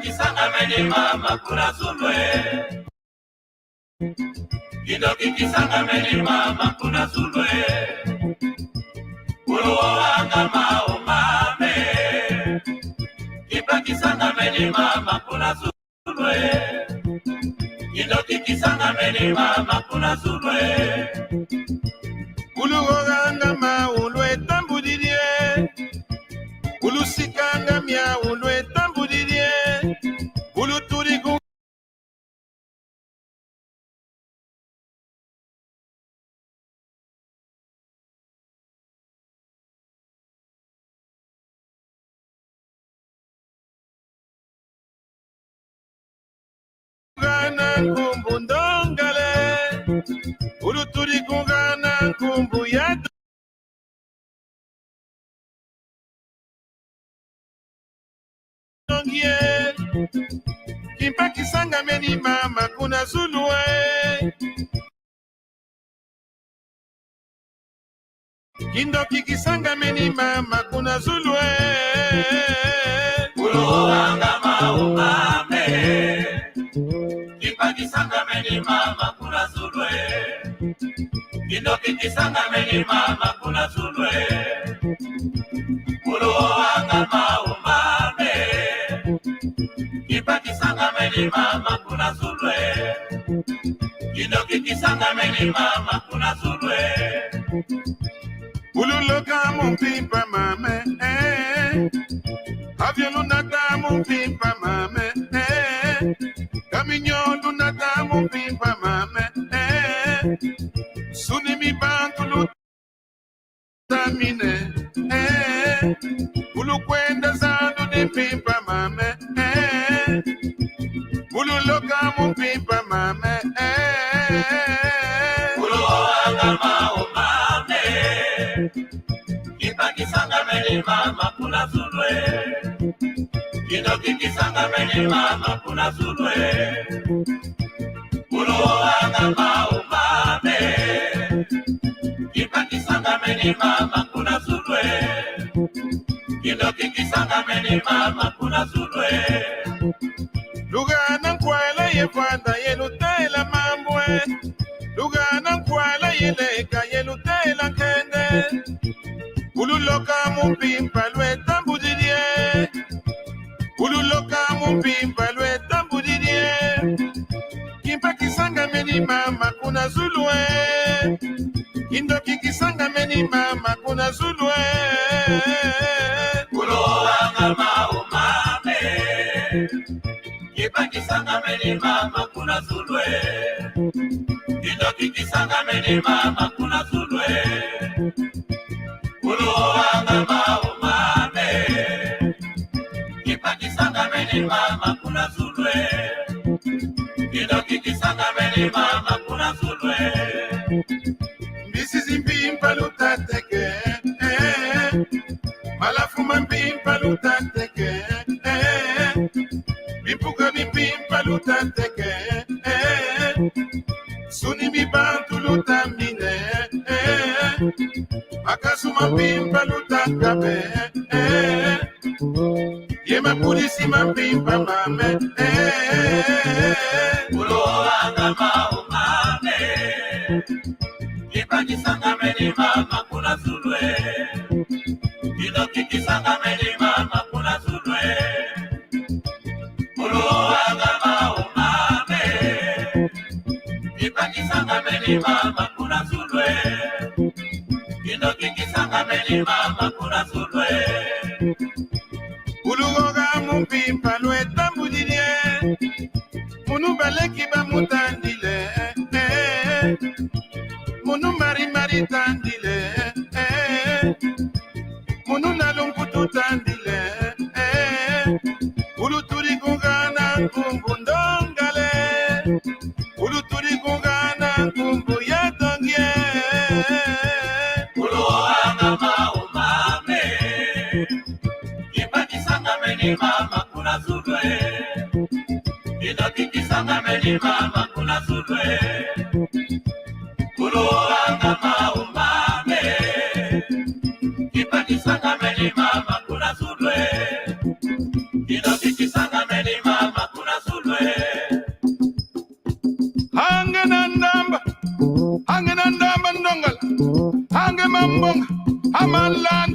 Kisanga meni mama kuna zulwe Kidoki kisanga meni mama kuna zulwe Uruwanga mao mame Kipa kisanga meni mama kuna zulwe Kidoki kisanga meni mama kuna zulwe Uruwanga mao ulwe tambudirie Ulusikanga mia ulwe tambudirie Uluturigu Gana kumbu ndongale Uluturigu gana kumbu yadu Kimpa kisanga meni mama kuna zulwe Kindoki kisanga meni mama kuna zulwe Uruwanga mao mame Kimpa kisanga meni mama kuna zulwe Kindoki kisanga meni mama kuna zulwe Uruwanga mao mame Kipa kisanga meni mama kuna zulwe Kidoki kisanga meni mama kuna zulwe Ululoka mumpimpa mame Avionu nata mumpimpa mame Kaminyo lunata mumpimpa mame Sunimi bantulu tamine Ulukwenda zandu ni pimpa mame Ululoka mumpimpa mame Uluoanga mao mame Kipa kisanga meni mama kuna zulwe Kidoki kisanga meni mama kuna zulwe Uluoanga mao mame Kipa kisanga meni mama kuna zulwe Kidoki kisanga meni mama kuna zulwe Lugana nkwala yefanda yelutela mambwe Lugana nkwala yeleka yelutela nkende Ululoka mumpimpa lwe tambudirie Ululoka mumpimpa meni mama kuna Zulu Kindoki kisanga meni mama kuna Zulu Kuloanga maumame Kipa kisanga meni mama kuna Zulu Kindoki kisanga meni mama kuna Zulu Kuloanga maumame Kipa kisanga meni mama kuna Zulu Kindoki kisanga meni mama kuna Zulu Mbisi zimpimpa lutateke Malafuma mpimpa lutateke Mimpuka mipimpa lutateke Suni mibantu lutamine Makasuma mpimpa lutakabe Yema polisi mampimpa mame Kuloanga maumame Kipa kisanga meni mama kuna Zulu Kindoki kisanga meni mama kuna Zulu Kuloanga maumame Kipa kisanga meni mama kuna Zulu Kindoki kisanga meni mama kuna Zulu Ulugoga mumpimpa luetambudinye Munu baleki ba mutandile Munu mari tandile Munu nalumputu tandile Ulu turi kungana kumbu ndongale Ulu turi kungana kumbu yatongye Kuloanga maumame Kipa kisanga meni mama kuna Zulu Kindoki kisanga meni mama kuna Zulu Kuloanga maumame Kipa kisanga meni mama kuna Zulu Kindoki kisanga meni mama kuna Zulu Hange nandamba ndongala Hange mambonga Amalan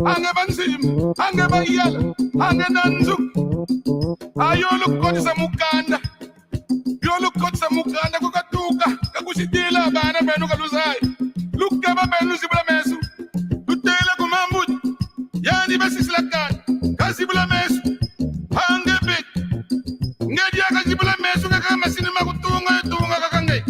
Hange banzim Hange bayala Hange nanzu Ayolukotisa mukanda Yolukotisa mukanda kukatuka Kakusitila bana benu kaluzai Lukaba benu zibula mesu Lutela kumambuji Yani basislakan Kasibula mesu Hange bit Ngedia kasibula mesu Kakamasini makutunga Tunga kakange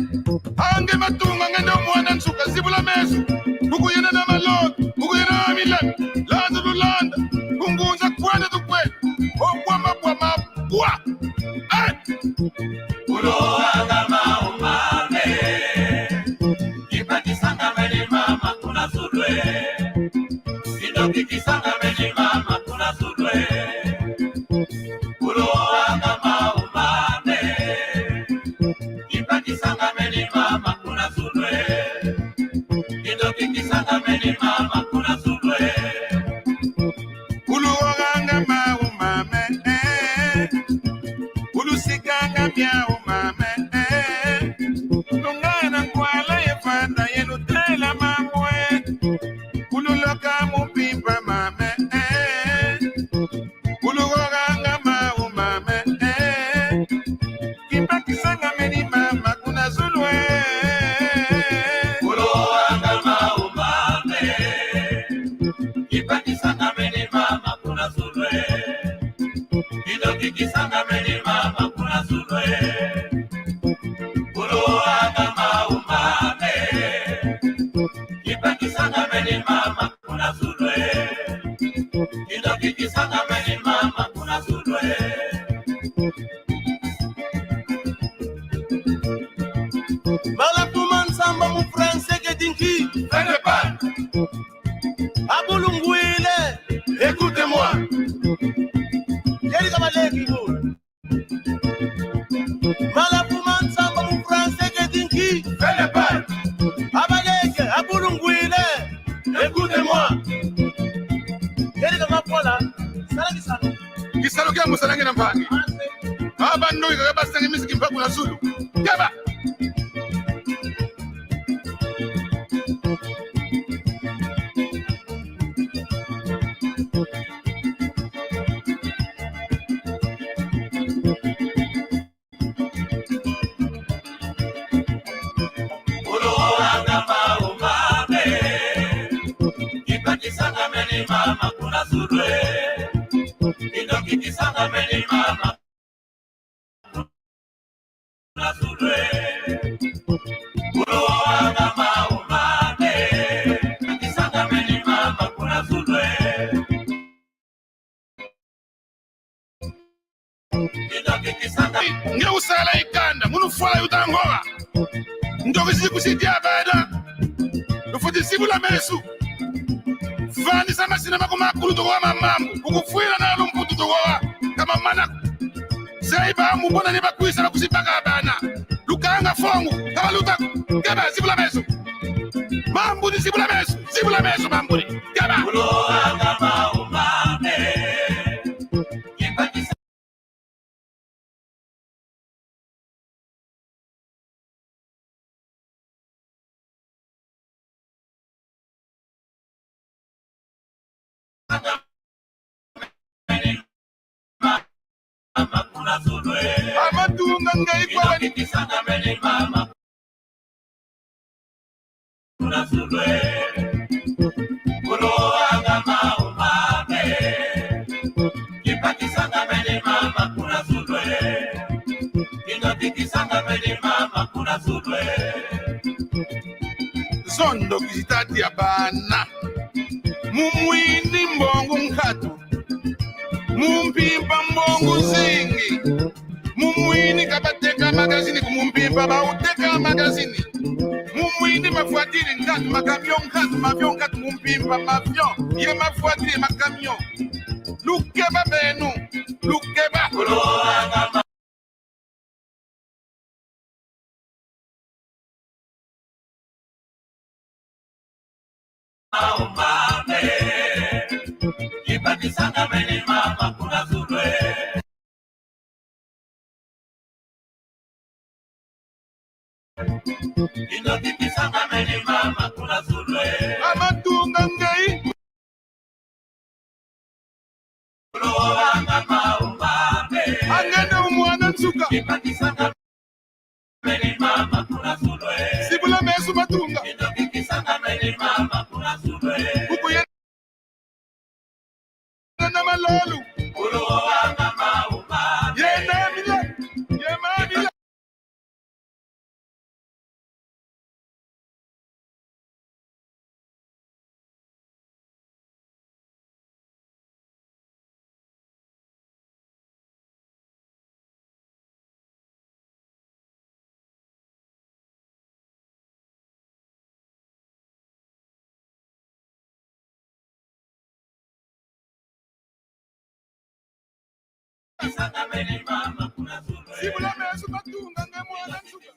Hange matunga Ngende umwana nsuka Zibula mesu Buku yena na malot Buku yena na milan Landa lulanda Kungunza kwende tukwe Obwama bwama Bwa Kuloanga maumame Kipa kisanga meni mama kuna Zulu Kindoki kisanga meni mama kuna Zulu Kuloanga maumame Kipa kisanga meni mama kuna Zulu Kindoki kisanga meni mama kuna Zulu Uluoganga maumame Ulusikanga miaumame Tungana kwala yefanda yenutela mamwe Ululoka mupimpa mame Uluoganga maumame Kipa kisanga meni mama kuna Zulu Kuloanga maumame Kipa kisanga meni mama kuna Zulu Kindoki kisanga meni mama kuna Zulu Kuloanga maumame Kipa kisanga meni mama kuna Zulu Kindoki kisanga meni mama kuna Zulu Malatuman samba mu France que dinki Fais Abulunguile Écoutez-moi Yeri kabaleki go Malatuman samba mu France que dinki Fais le pas Abaleke Abulunguile Écoutez-moi Yeri kamapola Sala kisano Kisalo kya musalange na mpangi Abandu ikakabasanga misiki mpaku na Zulu Kaba sulwe. Uloanga maumane. Kisanga meni mama kuna sulwe. Kidoki kisanga. Ngeusala ikanda, munufala yutangoa. Ndoki sikusitia bada. Lufuti sibula mesu. Fani sama sinema kumakulu tukoa mamambu. Kukufuila na lumputu tukoa. Kama mana. Saiba mubona niba kuisa na kusipaka bana. Lukanga fongu. Kama luta. Keba sibula mesu. Mambu ni sibula mesu mambu ni. Keba. Uloanga maumane. Kipaki mama kuna sulwe. Amatunga ngaikwa wani. Kidoki kisanga meni mama kuna sulwe. Uloanga maumane. Kipaki sanga meni mama kuna sulwe. Kidoki kisanga meni mama kuna sulwe. Zondo kizitati ya bana. Mumwini mbongo nkatu. Mumpimpa mbongo zingi. Mumwini kabateka magazini kumumpimpa bauteka magazini. Mumwini mafuatiri nkatu mavyon nkatu mumpimpa mavyon. Ye mafuatiri makamyon. Lukeba benu. Lukeba. Uloanga maumane. Kipaki sanga meni mama kuna sulwe. Kidoki kisanga meni mama kuna sulwe. Amatunga ngai. Uloanga maumane. Angene umwana nsuka. Kipaki sanga meni mama kuna sulwe. Sibula mesu matunga. Kidoki kisanga meni mama kuna sulwe. Kuku yena na malolu. Uloanga maumane. Yena mila. Yema mila. Kisanga meni mama kuna sulwe. Sibula mesu matunga ngai mwana nsuka.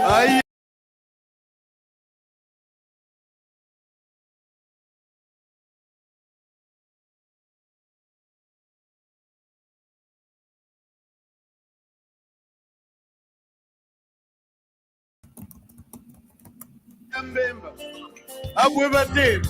Aïe. Mbemba. Abwe bate.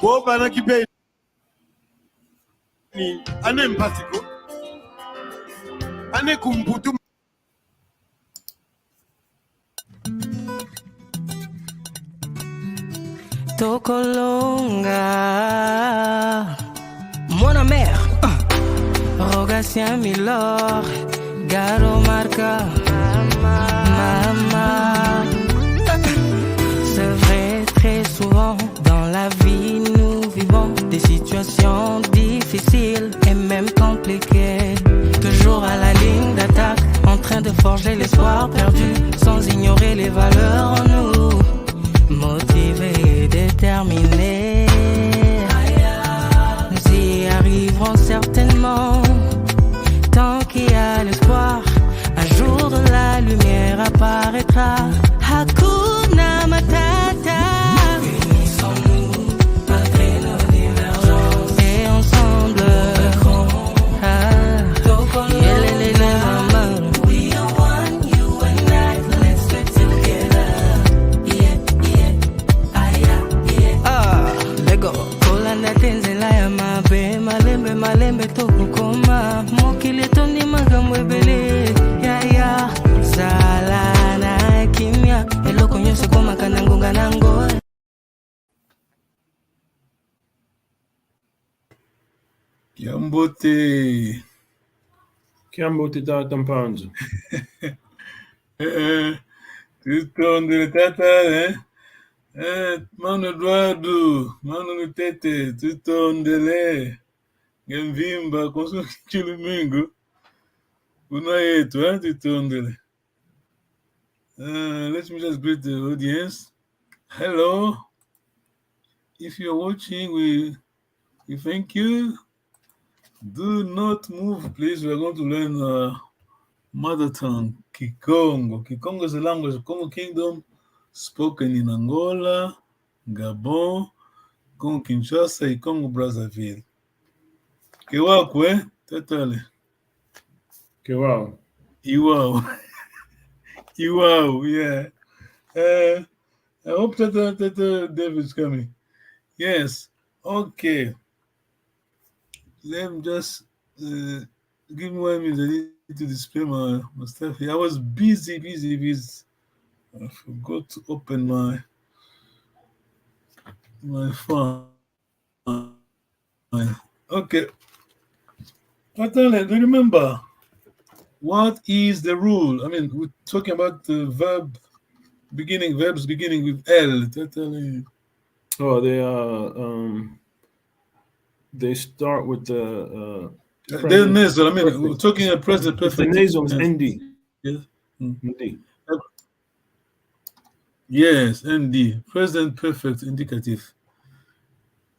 Boba na kipe ni ane mpatiko ane kumputu Tokolonga Mona mère Rogatien Milor Garo Marca Mama. C'est vrai, très souvent dans la vie nous vivons des situations difficiles et même compliquées. Toujours à la ligne d'attaque, en train de forger l'espoir perdu, sans ignorer les valeurs en nous. Motivés et déterminés, nous y arriverons certainement. Tant qu'il y a l'espoir, un jour de la lumière apparaîtra. Hakuna Matata. Unissons-nous malgré nos divergences et ensemble we are one, you and I, let's stick together. Lego Kolanda tenzela ya mabe malembe malembe tokukoma mokili tondi magambo ebele ya sala na kimia eloko nyonso komaka na ngonga nango. Kiambote tata mpanzo. Tutondele tata Mano Eduardo, Mano Nutete, tutondele Ngemvimba, Consul Chilimingo Unaeto, tutondele. Let me just greet the audience. Hello. If you're watching, we thank you. Do not move, please. We're going to learn mother tongue, Kikongo. Kikongo is a language of Congo Kingdom, spoken in Angola, Gabon, Congo Kinshasa, and Congo Brazzaville. Kewakwe, Tatale. Kewao. Iwao. Iwao, yeah. I hope that David's coming. Yes. Okay. Let me just give me 1 minute. I need to display my stuff here. I was busy. I forgot to open my phone. Okay. Tatale, do you remember what is the rule? I mean, we're talking about the verbs beginning with L. Tatale. Oh, they start with the They're nasal. I mean, we're talking about present perfect. The nasal is ND. Yes. ND. Yes, ND. Present perfect indicative.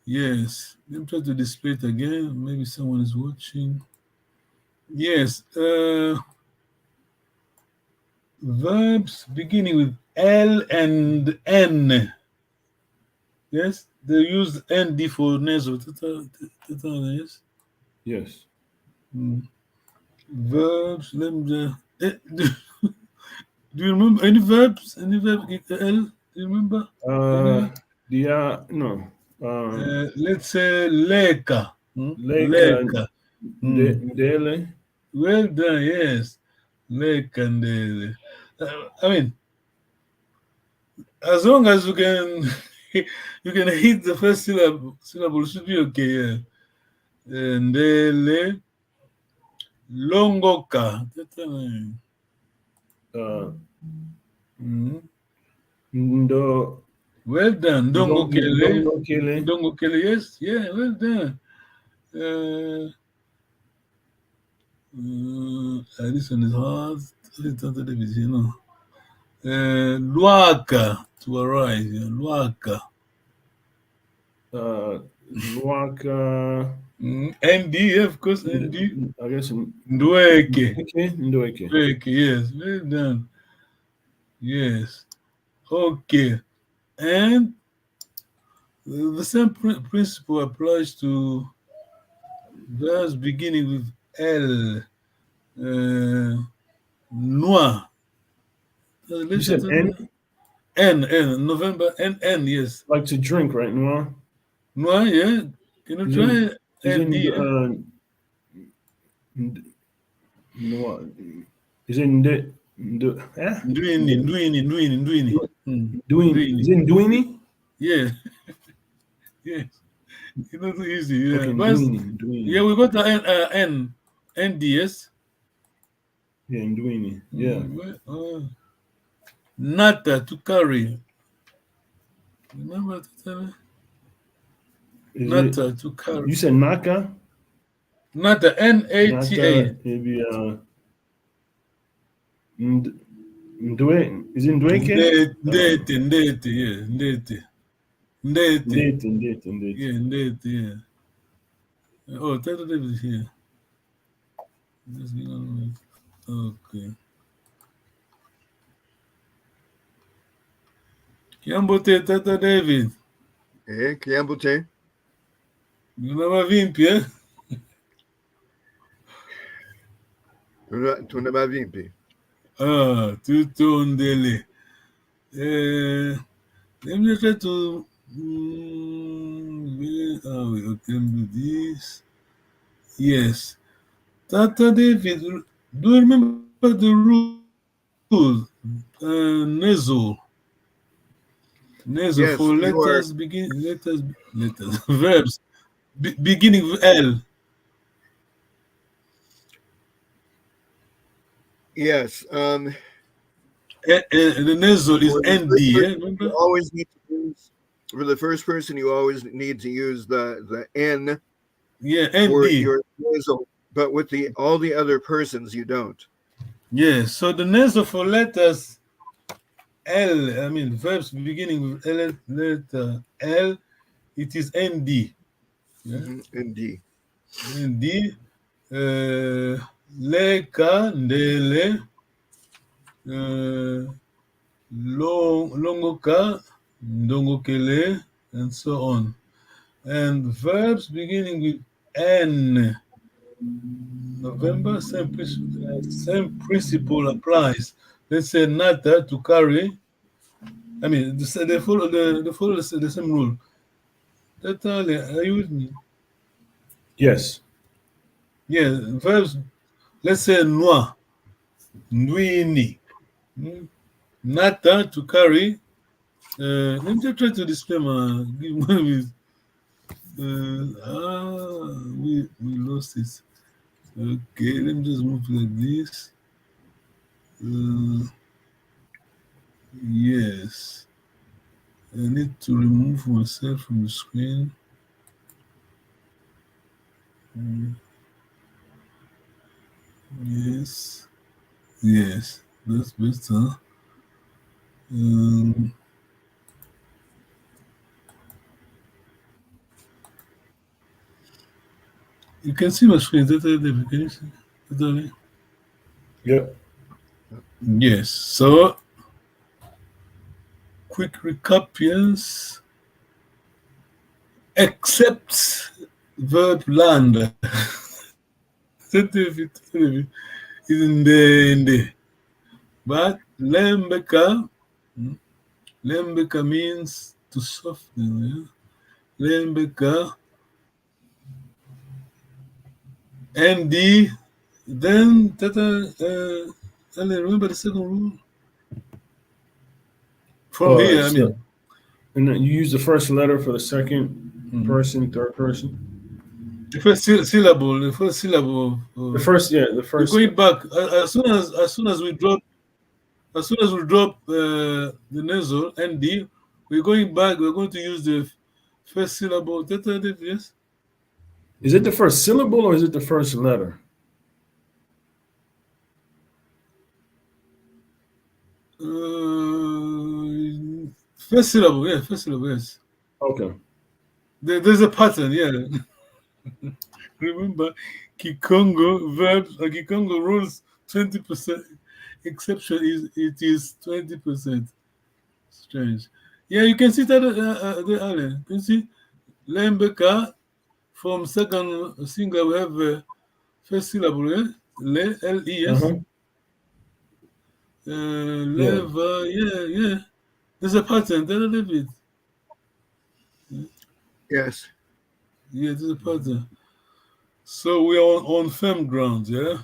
Yes. Let me try to display it again. Maybe someone is watching. Yes. Verbs beginning with L and N. Yes. They use ND for nasal. Yes. Yes. Verbs. Let me just. Do you remember any verbs? Any verb with L? Do you remember? No. Let's say leka. Leka. Ndele. Well done. Yes. Leka ndele. I mean, as long as you can hit the first syllable should be okay. Yeah. Ndele. Longoka. Ndo. Well done. Ndongokele. Ndongokele. Ndongokele, yes. Yeah, well done. This one is hard. Luaka, to arise. Yeah. Luaka. Luaka. ND, of course, ND. I guess. Ndweke. Ndweke. Ndweke, yes. Well done. Yes. Okay. And the same principle applies to verbs beginning with L. Noir. You said N? N, November, N, yes. Like to drink, right, Noir? Noir, yeah. Can you try ND? Noir. Is it Ndwini? Ndwini. Is it Ndwini? Yeah. Yes. It's not so easy. Yeah. Okay, But Ndwini. Yeah, we got the ND, yes. Yeah, Ndwini. Yeah. Nata, to carry. Remember to tell me? Nata, to carry. You said Naka? Nata, Nata. Maybe Ndwe. Is it Ndweke? Ndete, yeah. Ndete. Yeah, Ndete, yeah. Oh, Tata David is here. Just get on with. Okay. Kiambote, Tata David. Kiambote. Unava vimpi, eh? Tunava vimpi. Tutto ndele. Let me try to we can do this. Yes. Tata David, do you remember the rule? Nasal. Nasal, yes, for letters verbs beginning with L. Yes. The nasal is ND. You always need to use, for the first person, you always need to use the N. Yeah, ND. For your nasal, but with all the other persons, you don't. Yeah. So the nasal for letters L, I mean verbs beginning with letter L, it is ND. Yeah? ND. ND. Leka, ndele, longoka, ndongokele, and so on. And verbs beginning with N, November, same principle applies. Let's say nata, to carry. I mean, they follow the same rule. Are you with me? Yes. Yeah, verbs. Let's say noir, ndwini, nata, to carry. Let me just try to display my. We lost it. Okay, let me just move like this. Yes, I need to remove myself from the screen. Yes, that's better. You can see my screen. Can you see? Yep. Yes. So, quick recap, yes. Except verb land. Is in the. But lembeka means to soften. Yeah? Lembeka. ND, then Tata, remember the second rule? From here, I mean. And then you use the first letter for the second person, third person. The first syllable. The first. Going back, as soon as we drop the nasal ND, we're going back. We're going to use the first syllable. Tentative, yes. Is it the first syllable or is it the first letter? First syllable, yeah, first syllable, yes. Okay. There's a pattern, yeah. Remember, Kikongo verbs, Kikongo rules 20%. Exception is it is 20%. Strange. Yeah, you can see that there, Ale. You can see Lembeka from second single we have first syllable, yeah? Le, L-E-S. Uh-huh. Leva, yeah. There's a pattern. Tell a little bit. Yes. Yeah, there's a pattern. So we are on firm ground, yeah?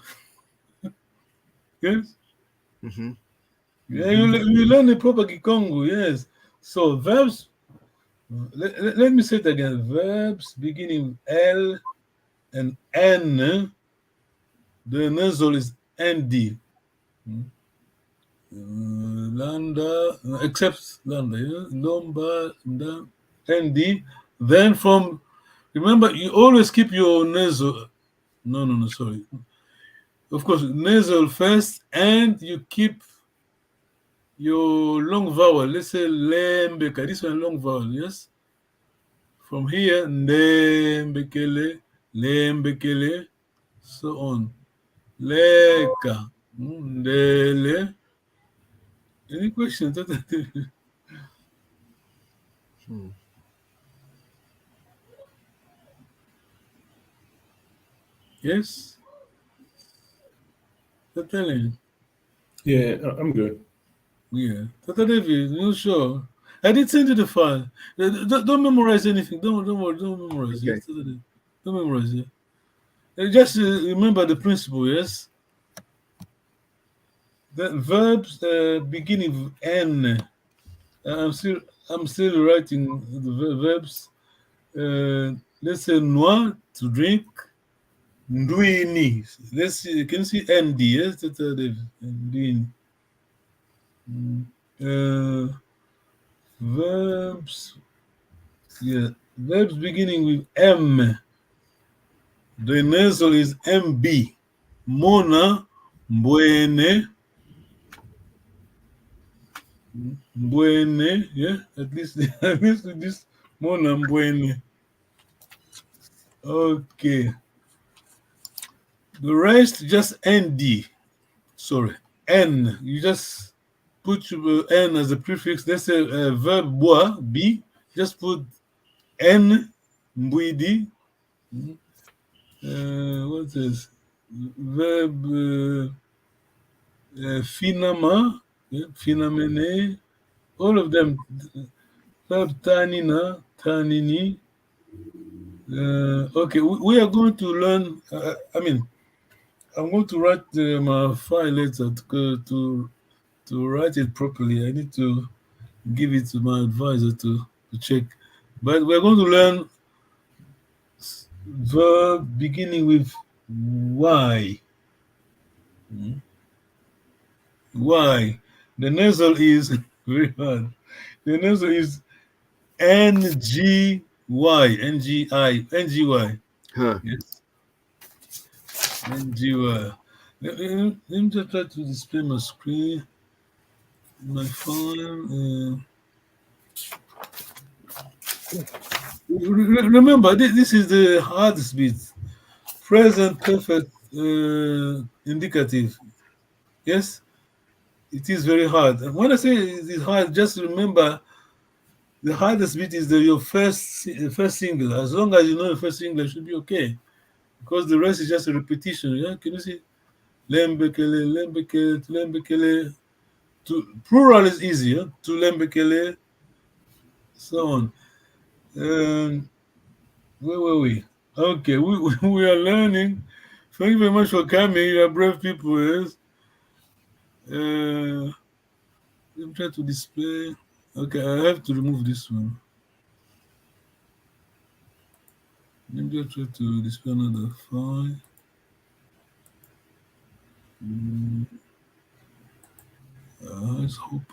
Yes? Mm-hmm. Yeah, you learn the proper Kikongo, yes. So verbs, let me say it again. Verbs beginning with L and N, the nasal is ND. Landa, except Landa, yeah? Lomba, ND. Then from, remember, you always keep your nasal. No, sorry. Of course, nasal first, and you keep your long vowel. Let's say lembeka. This one long vowel, yes? From here, lembekele, lembekele, so on. Leka, ndele. Any questions? Yes? Totally. Yeah, I'm good. Yeah. Totally, you sure? I did send you the file. Don't memorize anything. Don't worry. Don't memorize. Okay. Yes, don't memorize it. Just remember the principle. Yes. The verbs beginning with N. I'm still writing the verbs. Let's say noir, to drink. Ndwini. Let's see. Can you see ND? Yes, that's Ndwini. Verbs. Yeah, verbs beginning with M. The nasal is MB. Mona, Mbwene. Mbwene, yeah, at least with this Mona Mbwene. Okay. The rest just ND. Sorry, N. You just put N as a prefix. Let's say verb bois, B. Just put N, Mbwidi. What's this? Verb finama, yeah, finamene. All of them. Verb tanina, tanini. Okay, we are going to learn. I'm going to write my file later to write it properly. I need to give it to my advisor to check. But we're going to learn verb beginning with Y. Y. The nasal is very hard. The nasal is NGY, NGY. Huh. Yes. NGY. Let me just try to display my screen. My phone. Remember, this is the hardest bit. Present perfect indicative. Yes, it is very hard. And when I say it is hard, just remember the hardest bit is your first single. As long as you know the first single, it should be okay, because the rest is just a repetition. Yeah, can you see? Lembekele, lembekele, to lembekele. To plural is easier. To lembekele, so on. Where were we? Okay, we are learning. Thank you very much for coming. You are brave people. Yes. Let me try to display. Okay, I have to remove this one. Let me just try to display another file. Let's hope.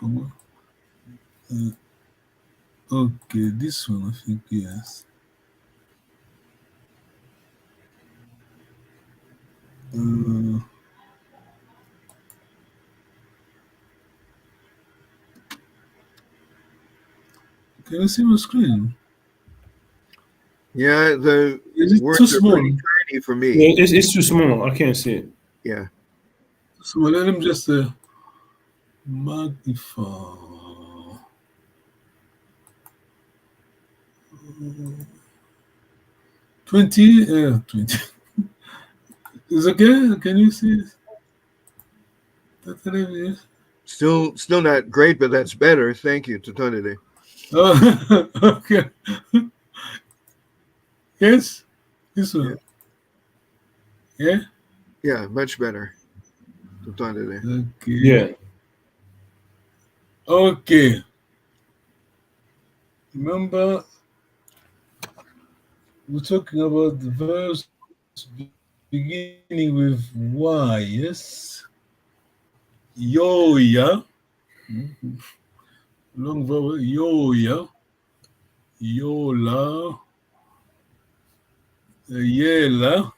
Okay, this one, I think, yes. Can you see my screen? Yeah, the Is it too words are small? pretty tiny for me. Yeah, it's too small. I can't see it. Yeah. So let him just magnify. 20, 20. Is okay? Can you see it? Yes. Still not great, but that's better. Thank you, Tatanide. Oh, okay. Yes, this one. Yeah. Yeah, much better. Tatanide. Okay. Yeah. Okay. Remember, we're talking about the verbs beginning with Y. Yes. Yoya. Long vowel. Yoya. Yola. Yela.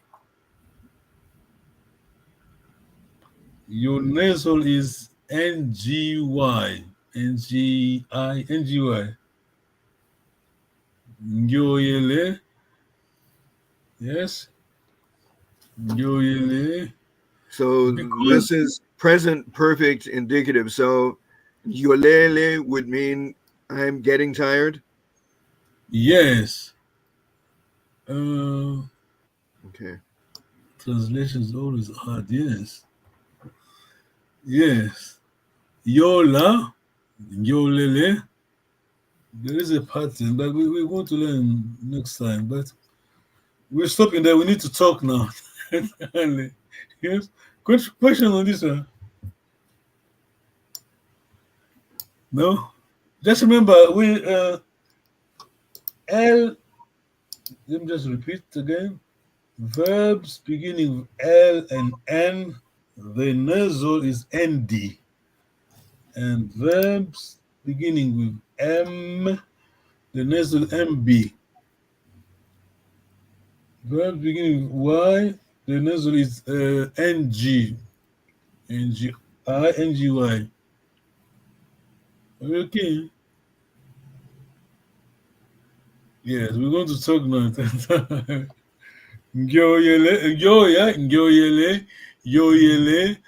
Your nasal is NGY. NGY. Nyoyele. Yes. Nyoyele. So Because this is present perfect indicative. So yolele would mean I'm getting tired. yes. Okay. Translation is always hard. Yes. Yes. Yola. Yolele. There is a pattern, but we're going to learn next time. But we're stopping there. We need to talk now. Yes. Question on this one? No. Just remember, we L. Let me just repeat again. Verbs beginning with L and N, the nasal is ND. And verbs beginning with M, the nasal MB. Verbs beginning with Y, the nasal is NG. NGY. Okay. Yes, we're going to talk now. Ngyoyele, yoyele.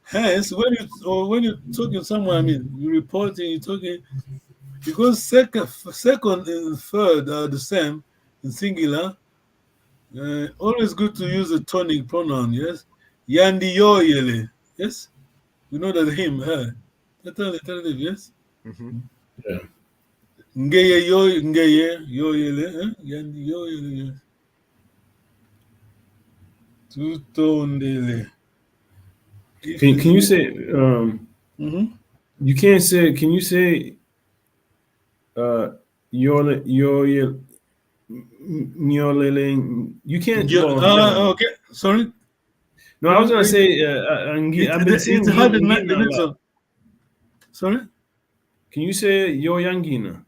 Hence, when you're talking somewhere, I mean, you're reporting, you're talking, because second and third are the same in singular. Always good to use a tonic pronoun. Yes, yandi yoyele. Yes, we know that him, her. Alternative, yes. Mm-hmm. Yeah. Ngeye yoyele, yandi yoyele. Yes. Tutondele. Can you say you can't say can you say your you can't well Okay, sorry. no I was gonna say I've been saying It's hard in Ngina the a lot. nasal. Sorry? Can you say yo Yangina?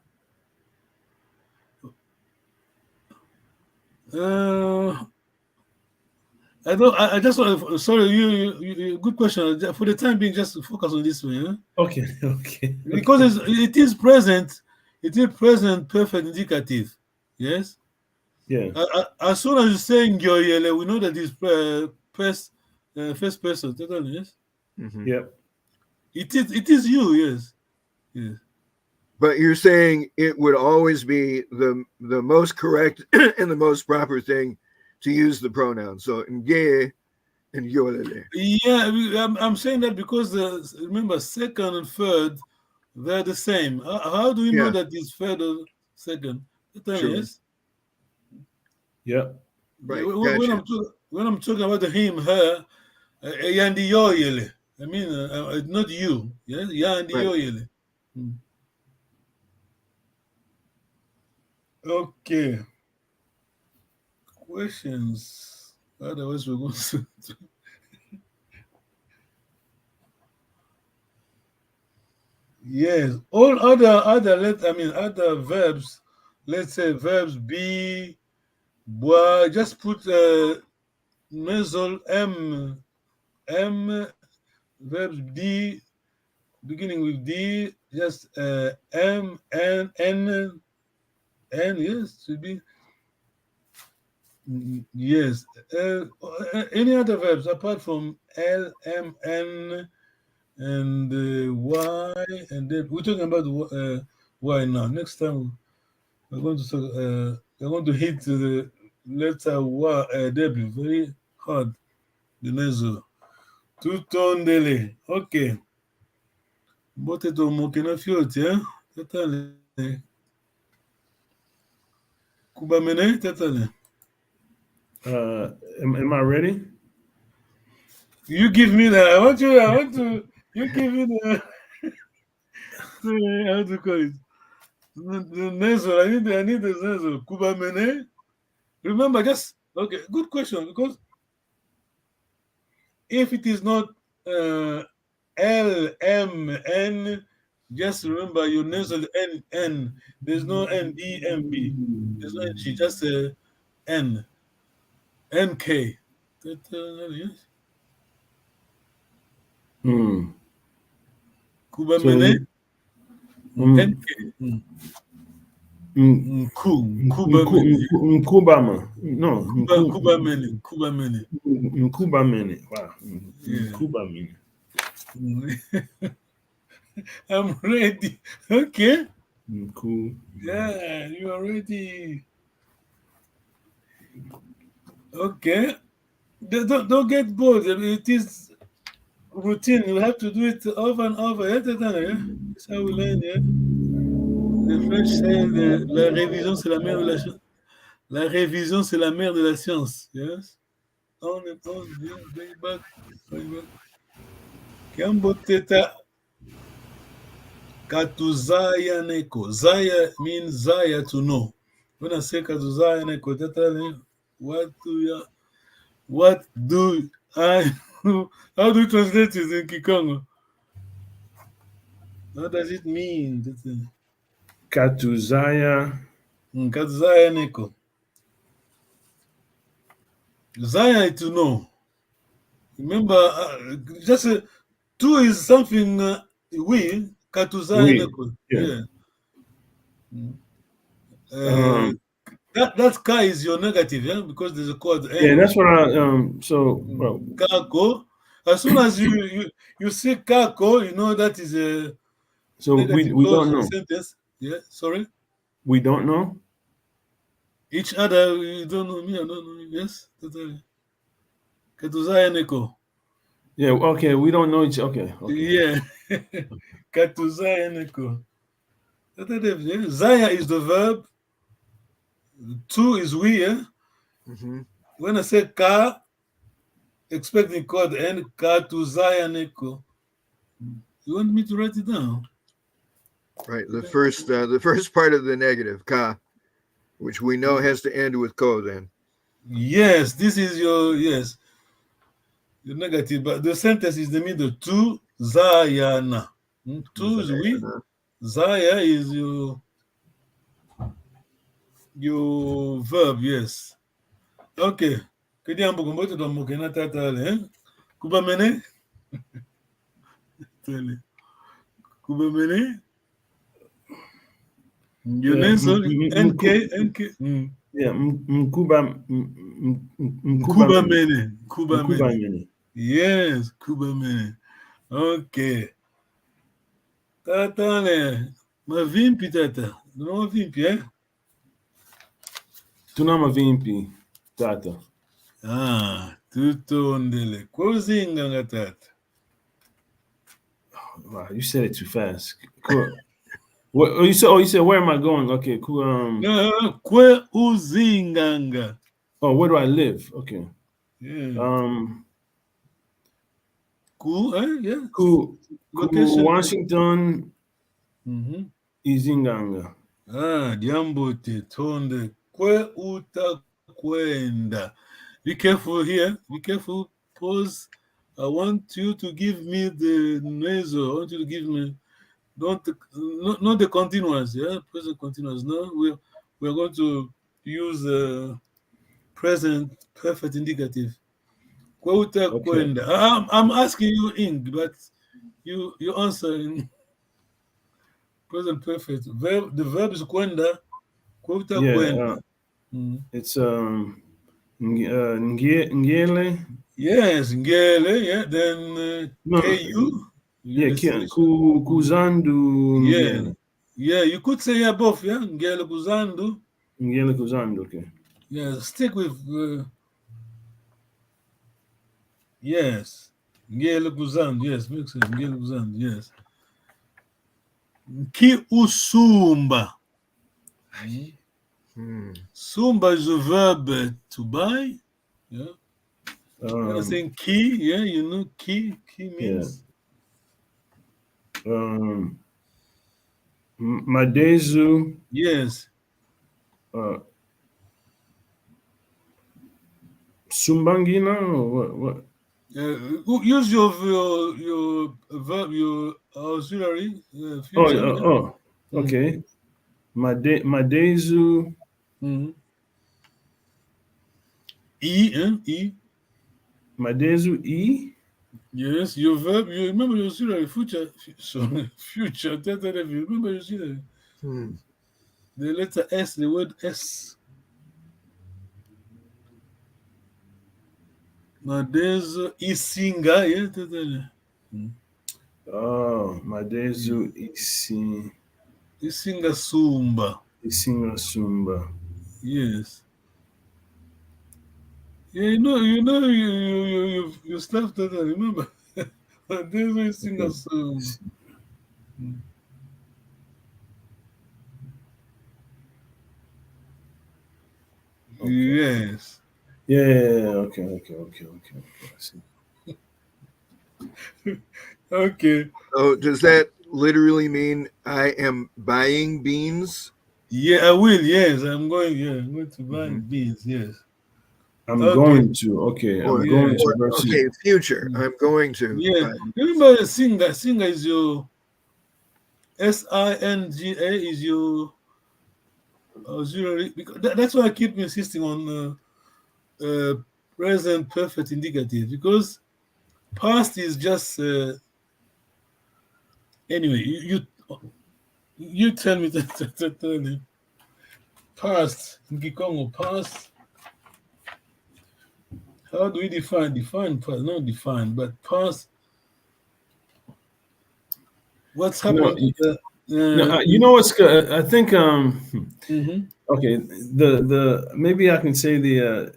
I don't. I just want. Sorry, you. Good question. For the time being, just focus on this one, yeah? Okay, okay. Because it is present. It is present perfect indicative. Yes. Yeah. As soon as you say Ngyoyele, we know that it's first person. Totally, yes. Mm-hmm. Yep. It is you. Yes. Yes. But you're saying it would always be the most correct and the most proper thing to use the pronoun. So nge and yolele. Yeah, I'm saying that because remember, second and third, they're the same. How do we know Yeah. that it's third or second? Tell me, Sure. yes. Yep. Right. When Gotcha. I'm talking about the him, her, yandi yoyele. I mean, not you. Yeah, yandi Right. yoyele. Okay. Questions. Otherwise, we're going to. Yes, all other verbs. Let's say verbs be, bois. Just put nasal m, verbs d beginning with d. Just m n. Yes, should be. Yes. Any other verbs apart from l, m, n, and y, and then we're talking about y now. Next time we're going to talk, we're going to hit the letter y, w very hard. The nasal. Tutondele. Okay. Bote to mokena fioti, hein? Tatale. Kubamene, tatale. Am I ready? You give me that. I want to. You give me the. How to call it? The nasal. I need the nasal. Kubamene. Remember, just okay. Good question, because if it is not L M N, just remember your nasal N N. There's no N E M B. There's no N G. Just N N K. Yes. Kubamene. N K. Nkubama. No. Kubamene. Nkubamene. Wow. Nkubamene. I'm ready. Okay. Cool. Yeah, you are ready. Okay. Don't get bored. It is routine. You have to do it over and over. Yeah? That's how we learn. Yeah? The French say la révision c'est la mère de la science. La révision c'est la mère de la science. Yes. On and on. Yeah. Going back. Kiamboteta Katuzaya Neko. Zaya means Zaya to know. When I say Katuzaya Neko, what do I how do you translate it in Kikongo? What does it mean? Katuzaya. Katuzaya Neko. Zaya is to know. Remember, just two is something we. Katuzaya Neko. Yeah. That ka is your negative, yeah, because there's a code. Yeah, that's what I Kako. As soon as you see kako, you know that is a. So we don't know. Sentence. Yeah, sorry. We don't know each other. You don't know me. I don't know you. Yes, totally. Katuzaya Neko. Yeah. Okay. We don't know each. Okay. Yeah. Katuzaya Neko. Zaya is the verb. Two is we. Yeah? Mm-hmm. When I say ka, expecting code and Katuzaya Neko. You want me to write it down? Right. The first part of the negative ka, which we know has to end with ko. Then. Yes, this is your negative, but the sentence is the middle. Tu zayana. Tu is we. Zaya is your verb. Yes. Okay. Kediambo kumbote do mokena tatale. Kubamene. Kubamene. Your name is NK. Yeah, Kubamene. Yes, Kubamene. Okay. Tatale. Mavimpi tata. Não vimpi, eh? Tunama vimpi, tata. Tutondele. Kozinga tata. Wow, you said it too fast. Cool. What you said where am I going? Okay, cool. Kwe uzinganga. Oh, where do I live? Okay. Yeah. Cool, yeah. Cool. Washington. Izinganga. Diambo te tonde. Kwe utakwenda. Be careful here. Be careful. Pause. I want you to give me the nasal. I want you to give me not the continuous, yeah, present continuous. No, we're going to use present perfect indicative. Kweuta Okay. kwenda. I'm asking you Ing, but you answer in present perfect. The verb is kwenda. Kweuta Yeah, kwenda. it's ngele. Yes, ngele. Yeah, then No, ku. yeah, kuzandu Yeah, ngele. yeah. You could say yeah both. Yeah, ngele kuzandu. Ngele kuzandu. Okay. Yeah, stick with yes. Ngele kuzandu. Yes, makes sense. Ngele kuzandu. Yes. Ki usumba. Sumba is a verb to buy. Yeah. I'm saying ki. Yeah, you know ki. Ki means. Madezu. Yes. Sumbangina or what? Use your verb, your auxiliary. Future. Okay. Madezu. E. Madezu e. Yes, your verb. You remember your auxiliary future. Future. You remember your auxiliary. The letter S. The word S. Madezu isinga. Yeah. Oh, Madezu Isinga sumba. Isinga sumba. Yes. Yeah, you slept that. Remember, Madezu isinga sumba. Okay. Yes. Yeah. Okay. I see. Okay. Oh, does that literally mean I am buying beans? Yeah, I will. Yes, I'm going. Yeah, I'm going to buy beans. Yes. I'm going to. Okay. I'm going to. Okay, future. I'm going to. Yeah. Remember, Singa. Singa is your Singa is your auxiliary. Because that's why I keep insisting on present perfect indicative, because past is just anyway. You tell me. Past in Kikongo. Past. How do we define past? Not define, but past. What's happening? You know what's good? I think okay. The maybe I can say the.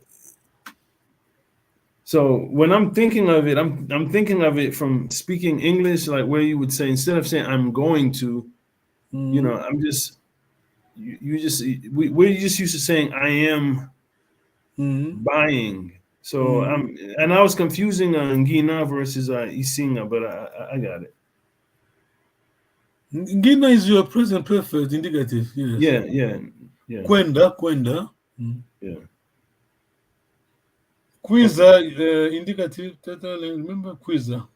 So when I'm thinking of it, I'm thinking of it from speaking English, like where you would say, instead of saying I'm going to, I'm just. We're just used to saying I am buying. So and I was confusing Ngina versus Isinga, but I got it. Ngina is your present perfect indicative. Yes. Yeah. Kwenda. Yeah. Quiza indicative. Remember Quiza.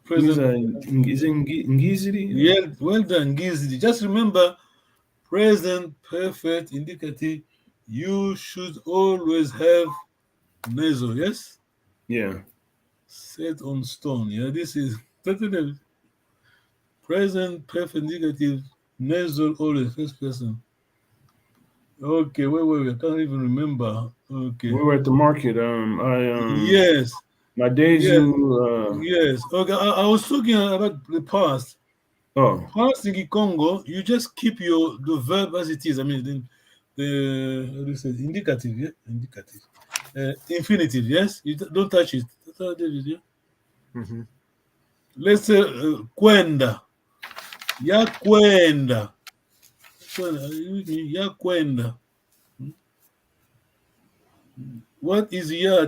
Present. Is it Ngiziri? Yeah. Well done, Ngiziri. Just remember, present perfect indicative. You should always have nasal. Yes. Yeah. Set on stone. Yeah. This is present perfect indicative. Nasal always first person. Okay, wait. I can't even remember. Okay. We were at the market. Yes. My days. Yes. Okay. I was talking about the past. Oh. Past in Congo, you just keep the verb as it is. I mean, the how do you say it? Indicative, yeah, indicative. Infinitive, yes. You don't touch it. That's how David, yeah. Let's say kwenda. Ya kwenda. Ya kwenda. What is ya?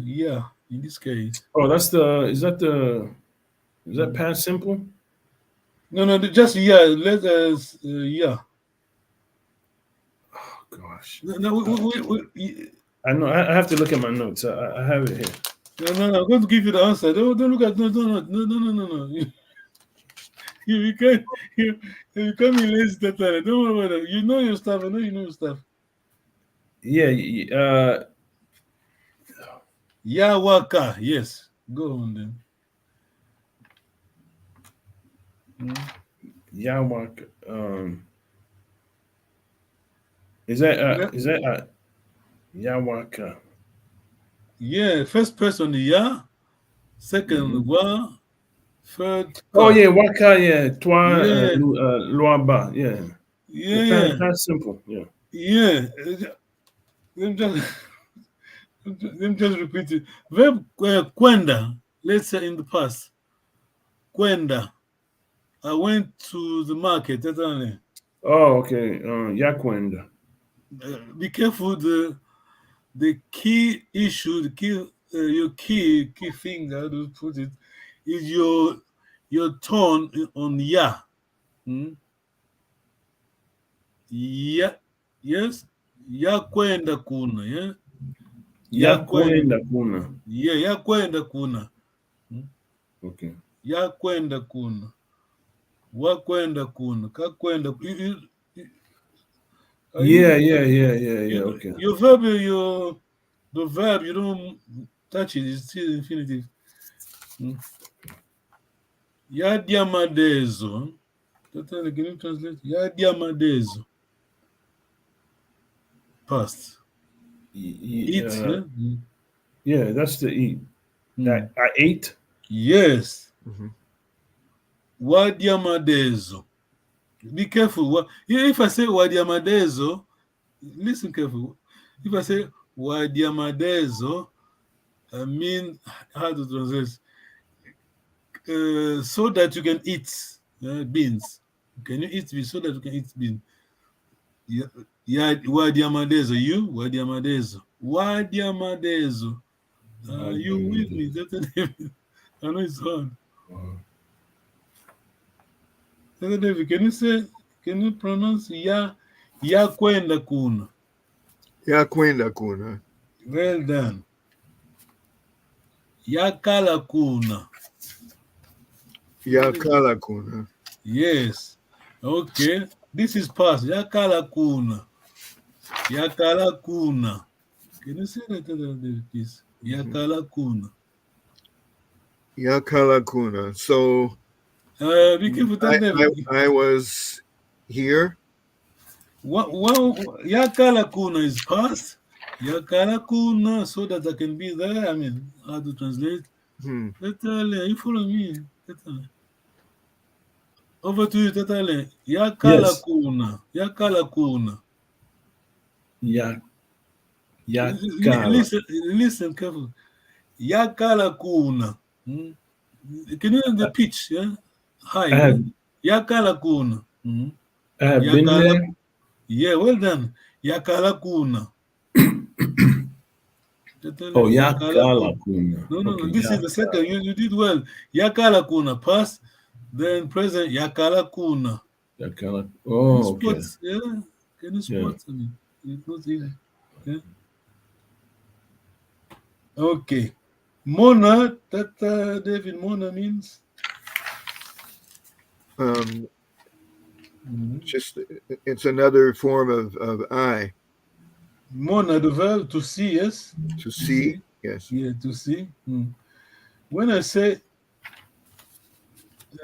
Yeah, in this case. Oh, is that past simple? No, just yeah. Let us yeah. Oh gosh. No, I know. I have to look at my notes. I have it here. No. I'm going to give you the answer. Don't look at no. You can't. You can't be lazy that time. Don't worry about it. You know your stuff. I know you know your stuff. Yeah, Yawaka. Yes. Go on then. Yawak. Is that Yawaka? Yeah. First person the ya. Second wa. Third. Oh ka. yeah, Waka. Yeah, Toi Yeah. Luaba. Yeah, Yeah. that's simple. Yeah. Yeah. Let me just repeat it. Verb kwenda. Let's say in the past. Kwenda. I went to the market. That's only. Oh, okay. Yakwenda. Be careful. The key issue, the key, your key thing, how to put it, is your tone on ya. Ya, yes, ya kwenda kuna, yeah. Yakwenda kuna. Yeah, ya kwenda kuna. Okay. Ya kwenda kuna. Wa kwenda kuna. Ka kwenda. Yeah. Okay. Your verb, the verb, you don't touch it. It's still infinitive. Ya diamadezo. Can you translate? Ya diamadezo. Past. Eat. Yeah, that's the eat. I ate. Yes. Wadiamadezo. Be careful. If I say wadiamadezo, listen careful. If I say wadiamadezo, I mean how to translate. So that you can eat beans. Can you eat beans so that you can eat beans? Yeah, wadiamadezo. You wadiamadezo. Wadiamadezo. You with me? I know it's hard. Can you pronounce ya kwenda kuna? Ya kwenda kuna. Well done. Ya kala kuna. Ya kala kuna. Yes. Okay. This is past. Ya kala kuna. Ya kala kuna. Can you say that, please? Ya kala kuna. Ya kala kuna. So Be careful. I was here. Ya kala kuna is past. Ya kala kuna, so that I can be there. I mean, how to translate? Tatale, you follow me. Tatale. Over to you, Tatale. Ya kala kuna. Ya kala kuna. Ya kala. Listen carefully. Ya kala kuna. Can you hear the pitch? Yeah? High. Ya kala kuna. I have been there. Yeah, well done. Ya kala kuna. Oh, ya kala kuna. No. Okay, This is the second. You did well. Ya kala kuna. Past, then present. Ya kala kuna. Ya kala. Oh, okay. Sports, yeah. Can you sports? I mean, it's not easy. Yeah. Okay. Mona, that David Mona means? Just it's another form of I. Mona, the verb to see, yes? To see, yes. Yeah, to see. When I say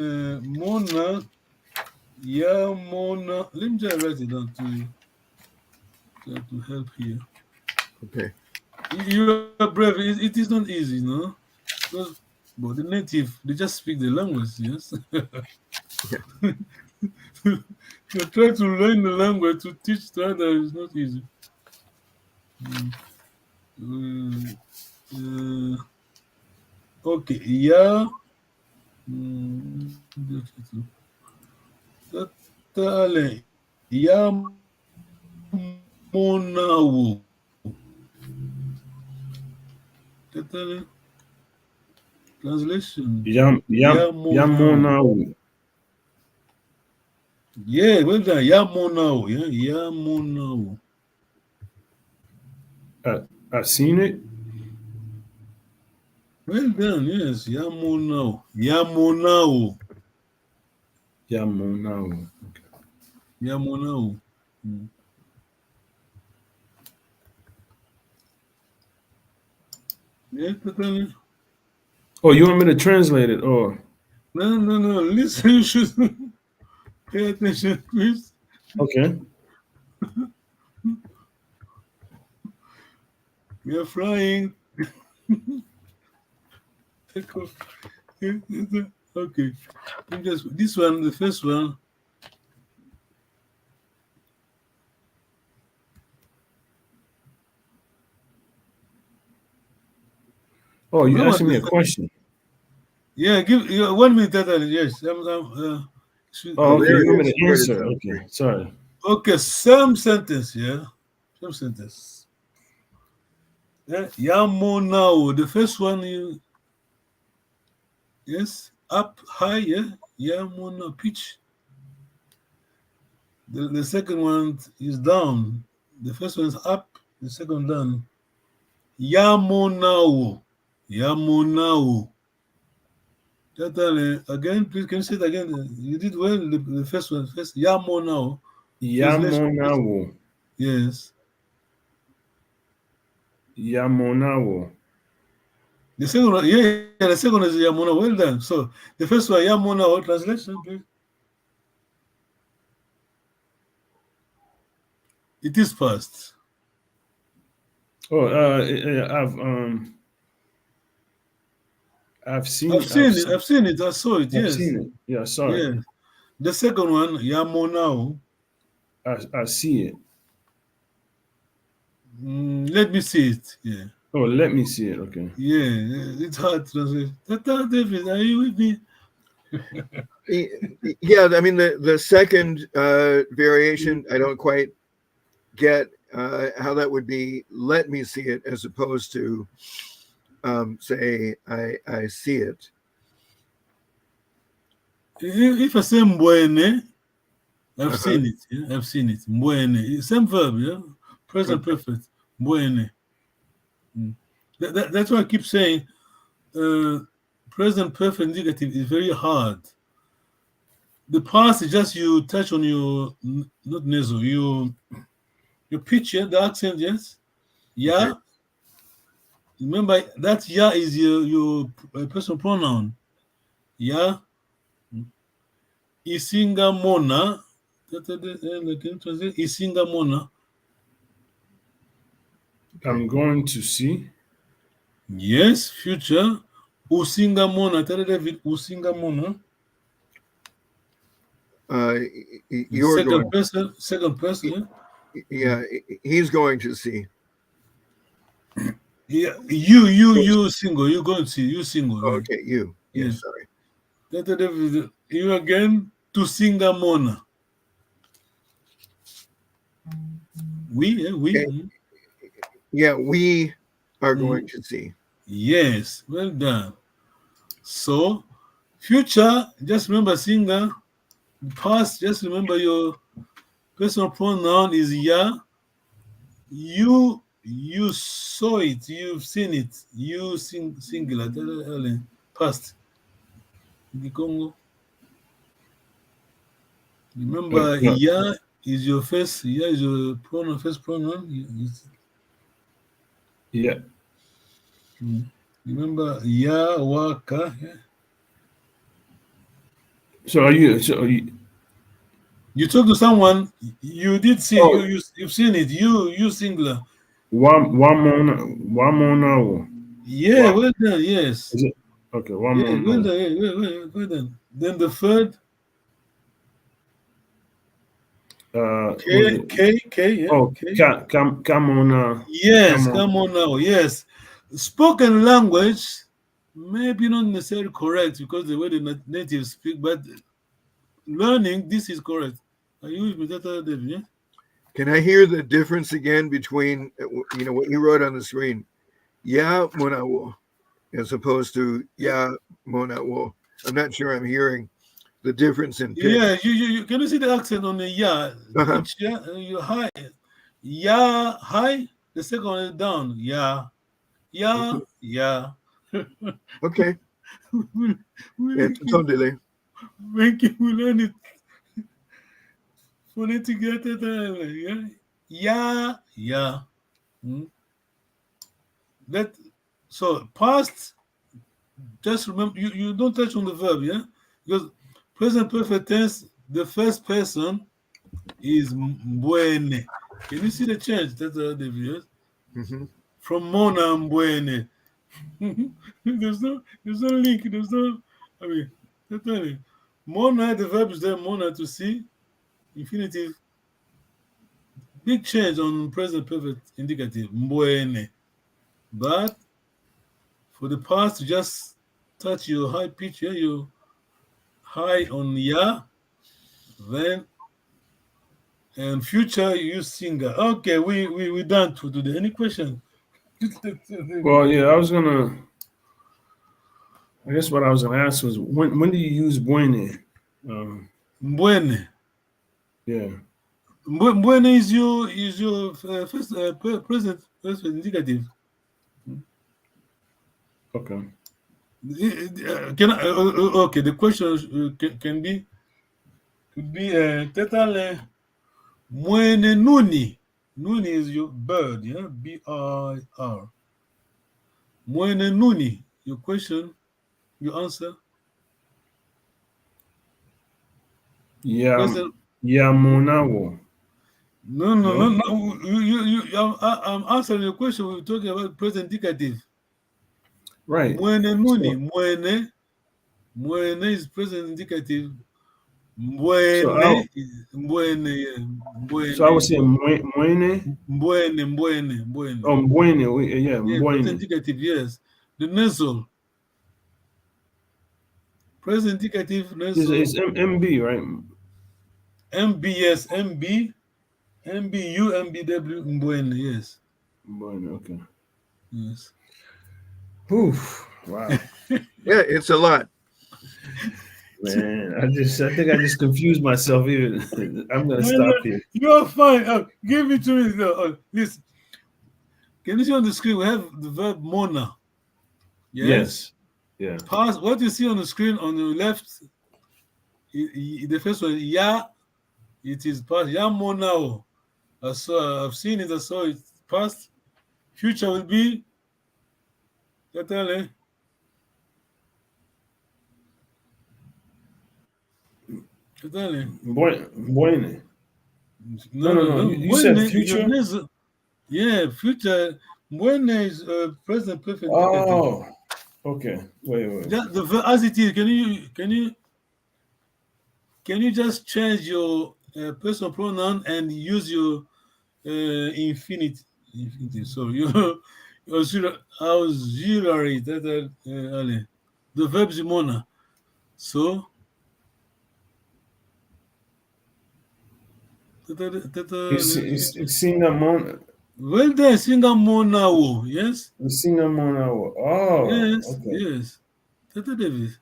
Mona, yeah, Mona, let me just write it down to you. Try to help here. Okay. You are brave. It is not easy, no? But the native, they just speak the language, yes? You try to learn the language to teach to others is not easy. Okay, yeah. Tatale. Ya monawu. Tatale. Translation. Yamonawu. Yeah, well done. Yamonawu. Yeah, Yamonawu. I've seen it. Well done, yes. Yamonawu. Yamonawu. Yamonao. Okay. Yamonao. Yeah, totally. Oh, you want me to translate it? Or No. Listen, you should pay attention, please. okay. We are flying. Take off. Okay. Just this one, the first one. Oh, you Come on, asking me a question? Yeah, give 1 minute. Yes. Oh, okay. there You it want me is. to There it is answer? on the Okay. screen. Sorry. Okay, some sentence, yeah. Some sentence. Yeah, Yamonao. The first one, yes, up high, yeah. Yamona pitch. The second one is down. The first one is up. The second down. Yamonao. Yamonao. Again, please can you say it again? You did well. The first one, first Yamonao. Translation, please. Yamonao. Yes. Yamonao. The second one, yeah, the second one is Yamona. Well done. So the first one, Yamona. Translation, please. It is past. Oh, I've seen I've seen it. I've seen it. I saw it. I've Yes. seen it. Yeah, sorry. Yeah. The second one, Yamonao. I see it. Let me see it. Yeah. Oh, let me see it. Okay. Yeah. It's hard to translate. Tata David, are you with me? Yeah, I mean the second variation, I don't quite get how that would be. Let me see it, as opposed to say I see it. If I say Mbwene, I've seen it. Yeah? I've seen it. Mbwene. Same verb, yeah? Present perfect. Mbwene. That's why I keep saying present perfect indicative is very hard. The past is just you touch on your, not nasal, your pitch, yeah? The accent, yes? Yeah. Okay. Remember, that ya is your personal pronoun. Yeah. Isinga mona. Isinga mona. I'm going to see. Yes, future. Usinga mona. Tell David, usinga mona. You're second going. person. Second person. Yeah, he's going to see. Yeah, you single. You going to see. You single. Oh, okay, you. Yeah. Yes, sorry. Tell David, you again. To singa mona. We. Okay. Yeah, we are going to see. Yes, well done. So, future, just remember singer. Past, just remember your personal pronoun is ya. You saw it. You've seen it. You singular. Past. The Congo. Remember, ya is your first. Ya is your pronoun. First pronoun. Yeah. Remember, ya waka. Yeah? So are you? You talk to someone. You did see. Oh. You've seen it. You singular. Wamonao. Yeah, well done. Yes. Is it? Okay. Yeah, well done. Well done. Then the third. K. Yeah. Oh, K. come on. Yes, come on now. Yes, spoken language maybe not necessarily correct because the way the natives speak, but learning this is correct. Are you with me, Tata David? Yeah? Can I hear the difference again between what you wrote on the screen? Ya monawo, as opposed to ya monawo. I'm not sure I'm hearing the difference in pitch. Yeah, you can you see the accent on the ya? Pitch, yeah, you high, ya high. The second one is down. Ya. Okay. It's totally. Thank you. We learn it. Phonetic yeah. Yeah. Yeah. That so past. Just remember, you don't touch on the verb, yeah, because present perfect tense, the first person is mbwene. Can you see the change? That's the yes? Mm-hmm. From mona mbwene. there's no link. There's no. I mean, that's only mona. The verb is there. Mona to see infinitive. Big change on present perfect indicative mbwene, but for the past, just touch your high pitch. Yeah, you high on ya, then and future you singer. Okay, we done for today. Any question? Well, yeah, I guess what I was gonna ask was when do you use buene? Mbwene. Yeah. Mbwene is your first present first indicative. Okay. Can I, okay, the question can be could be tetale mwene nuni. Nuni is your bird, yeah, BIR. Mwene nuni. Your question, your answer. Yeah. Present. Yeah, monawo. No. I'm answering your question. We're talking about present indicative. Right. Mwene nuni. Mwene is present indicative. Mbwene is mbwene. So I would say mwene. Mbwene. Oh, mbwene. Yeah, mbwene. Present indicative, yes. The nasal. Present indicative nasal. It's MB, right? MB, yes. MBU, MBW, mbwene, yes. Mbwene, okay. Yes. Oof. Wow. Yeah, it's a lot. Man, I think I just confused myself. Even I'm gonna stop here. You're fine. Give it to me. Listen. Can you see on the screen? We have the verb mona. Yes. Yeah. Past. What you see on the screen on the left, the first one, ya. It is past. Ya monao. I've seen it. I saw it. Past. Future will be. Buene. No. You Mbwene, said future. Yeah, future. Mbwene is present perfect. Oh. Okay. Wait. The verb as it is. Can you just change your personal pronoun and use your infinitive? So your auxiliary. The verb is mona. So. Singamon. Well, there, Singamonao, yes? Singamonao. Oh, yes, okay. Yes. Tata Davis.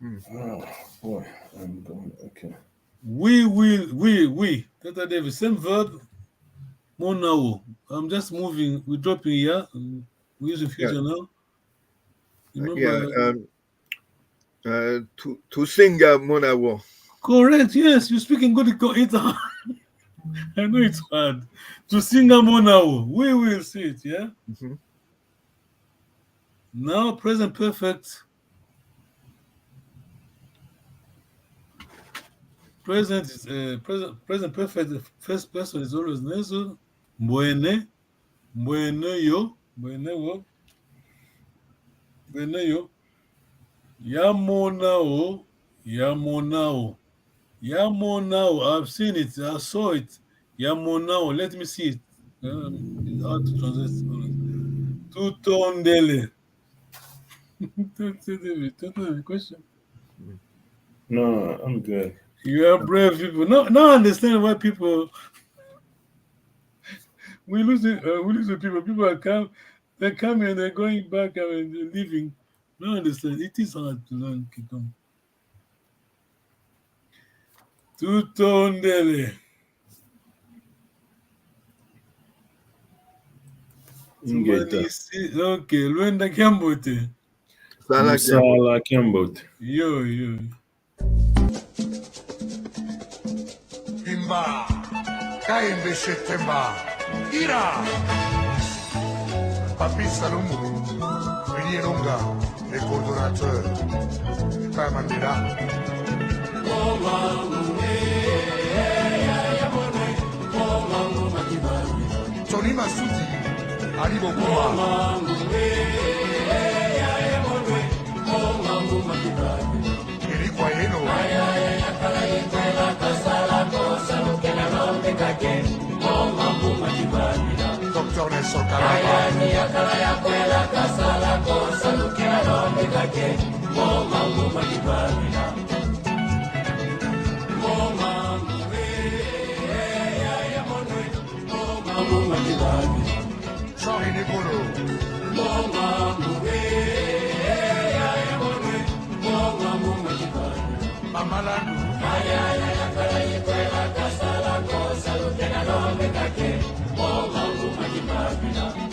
Oh, boy. I'm going, okay. We. Tata Davis, same verb, monao. I'm just moving, we're dropping here. We're using future now. Remember, to singa monawo. Correct, yes, you're speaking good. It's hard. I know it's hard. To singa monao. We will see it, yeah? Mm-hmm. Now, present perfect. Present is present perfect. The first person is always nasal. Mbwene yo. Yamonao. I've seen it. I saw it. Yamonao. Let me see it. It's hard to translate. Tutondele. That's question. No, I'm good. You are brave people. Now I understand why people we lose people. People are they're coming, they're going back and they're leaving. Now I understand. It is hard to learn Kikom. Tutondele. Okay, Luenda Kiambote. Sala Kiambote. Yo. Temba, Kaimbe Temba, Ira, Papi Salomou, William Longa, les coordonnateurs, Père Mandela. Tony Massoudi, Ali Bokuma. Eric Wayeno. Dr. Nelson Kalaba. Jean-René Bolo. Mamalandu.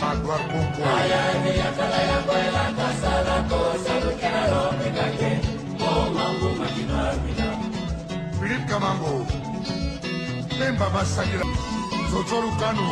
Magwar Bumbo. Philippe Kamango. Lemba Masagila. Zozoru Kanu.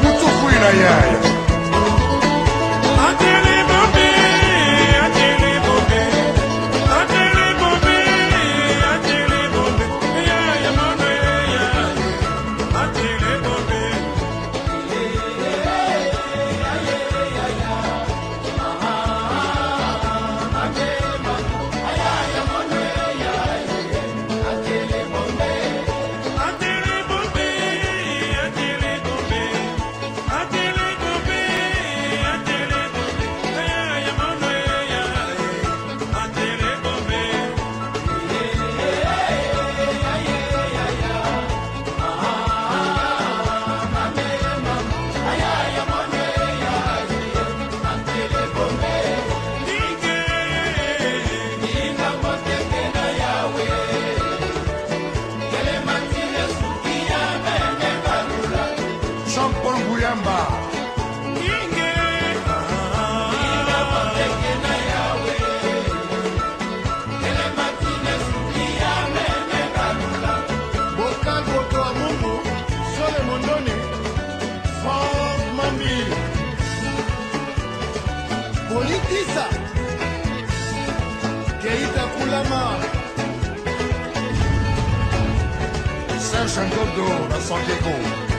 Mutukuina yaya. Politiza Keita Kulama Serge Ngodo, la San Diego.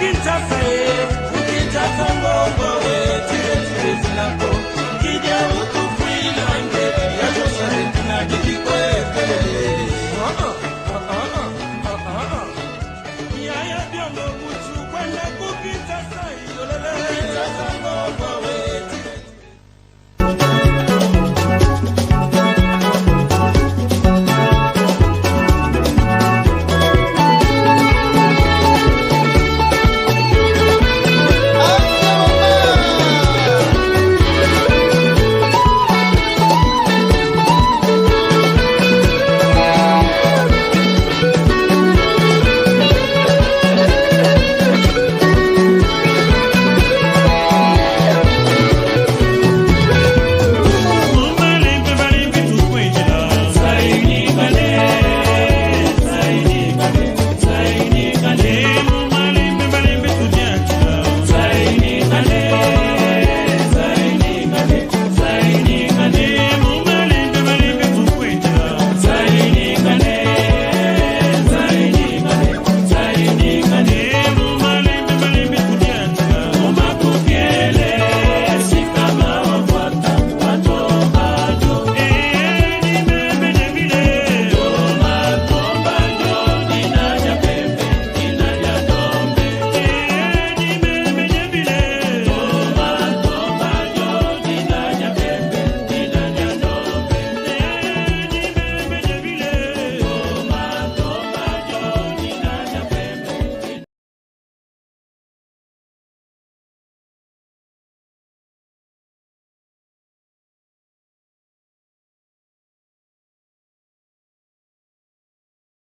Kinshasa, Kinshasa,